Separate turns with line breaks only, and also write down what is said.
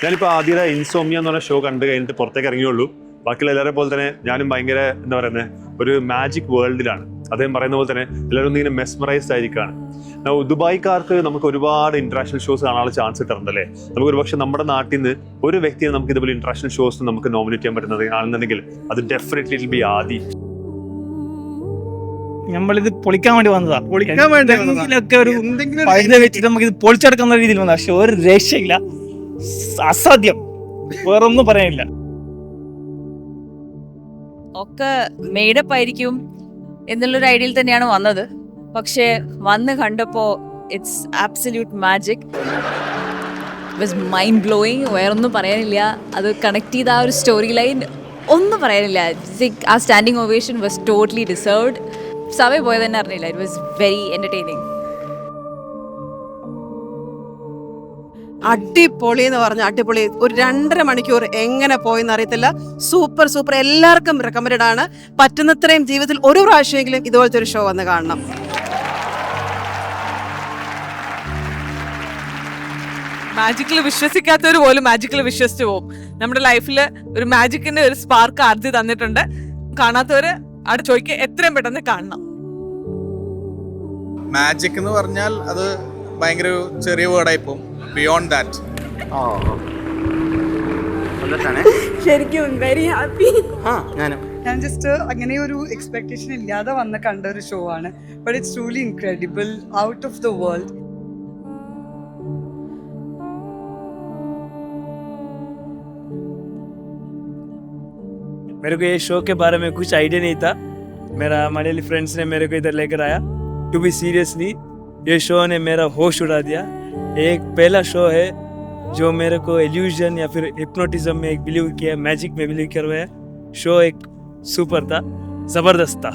ഞാനിപ്പോൾ ആദ്യത്തെ ഇൻസോമിയ എന്ന് പറഞ്ഞ ഷോ കണ്ടു കഴിഞ്ഞിട്ട് പുറത്തേക്ക് ഇറങ്ങിയുള്ളൂ. ബാക്കിയുള്ള എല്ലാവരെ പോലെ തന്നെ ഞാനും ഭയങ്കര എന്താ പറയുന്നത് ഒരു മാജിക് വേൾഡിലാണ്. അദ്ദേഹം പറയുന്ന പോലെ തന്നെ എല്ലാവരും ഇങ്ങനെ മെസ്മറൈസ്ഡ് ആയിരിക്കുകയാണ്. ദുബായ്ക്കാർക്ക് നമുക്ക് ഒരുപാട് ഇന്റർനാഷണൽ ഷോസ് കാണാനുള്ള ചാൻസ് കിട്ടാറുണ്ടല്ലേ. നമുക്ക് ഒരുപക്ഷെ നമ്മുടെ നാട്ടിൽ നിന്ന് ഒരു വ്യക്തിയെ നമുക്ക് ഇതുപോലെ ഇന്റർനാഷണൽ ഷോസ് നമുക്ക് നോമിനേറ്റ് ചെയ്യാൻ പറ്റുന്നത് ആണെന്നുണ്ടെങ്കിൽ അത് ഡെഫിനറ്റ്ലി വിൽ ബി ആദി.
നമ്മളിത് പൊളിക്കാൻ വേണ്ടി വന്നതാ. എന്തെങ്കിലുമൊക്കെ ഒരു പൈസ വെച്ചിട്ട് നമുക്ക് ഇത് പൊളിച്ചെടുക്കുന്ന രീതിയിൽ വന്നതാ. പക്ഷെ ഒരു രക്ഷയില്ല, അസാധ്യം, വേറൊന്നും പറയാനില്ല.
ഒക്കെ മെയ്ഡപ്പ് ആയിരിക്കും എന്നുള്ളൊരു ഐഡിയയിൽ തന്നെയാണ് വന്നത്. പക്ഷെ വന്ന് കണ്ടപ്പോ it's absolute magic. Was mind blowing. വേറൊന്നും പറയാനില്ല. അത് കണക്ട് ചെയ്ത ആ ഒരു സ്റ്റോറി ലൈൻ ഒന്നും പറയാനില്ല. ആ standing ovation was totally deserved. സമയം പോയത് തന്നെ അറിഞ്ഞില്ല. It was very entertaining.
അടിപൊളി എന്ന് പറഞ്ഞ അടിപൊളി. ഒരു 2.5 മണിക്കൂർ എങ്ങനെ പോയെന്ന് അറിയത്തില്ല. Super super. എല്ലാവർക്കും റെക്കമെൻഡഡ് ആണ്. പറ്റുന്നത്രയും ജീവിതത്തിൽ ഒരു പ്രാവശ്യമെങ്കിലും ഇതുപോലത്തെ ഒരു ഷോ വന്ന് കാണണം.
മാജിക്കിൽ വിശ്വസിക്കാത്തവർ പോലും മാജിക്കിൽ വിശ്വസിച്ച് പോകും. നമ്മുടെ ലൈഫിൽ ഒരു മാജിക്കിന്റെ ഒരു സ്പാർക്ക് ആർത്തി തന്നിട്ടുണ്ട്. കാണാത്തവര് അവിടെ ചോദിക്കുക എത്രയും പെട്ടെന്ന് കാണണം.
മാജിക് എന്ന് പറഞ്ഞാൽ അത് ഭയങ്കര ചെറിയ വേർഡായി പോകും. ബിയോണ്ട് ദാറ്റ്
ശരിക്കും വെരി ഹാപ്പി.
ഞാൻ ജസ്റ്റ് അങ്ങനെ ഒരു എക്സ്പെക്ടേഷൻ ഇല്ലാതെ വന്ന് കണ്ട ഒരു ഷോ ആണ്. But it's truly incredible, out of the world.
मेरे को ये शो के बारे में कुछ आइडिया नहीं था. मेरा मलयाली फ्रेंड्स ने मेरे को इधर लेकर आया. टू बी सीरियसली ये शो ने मेरा होश उड़ा दिया. एक पहला शो है जो मेरे को इल्यूजन या फिर हिप्नोटिज्म में एक बिलीव किया, मैजिक में बिलीव करवाया. शो एक सुपर था, ज़बरदस्त था.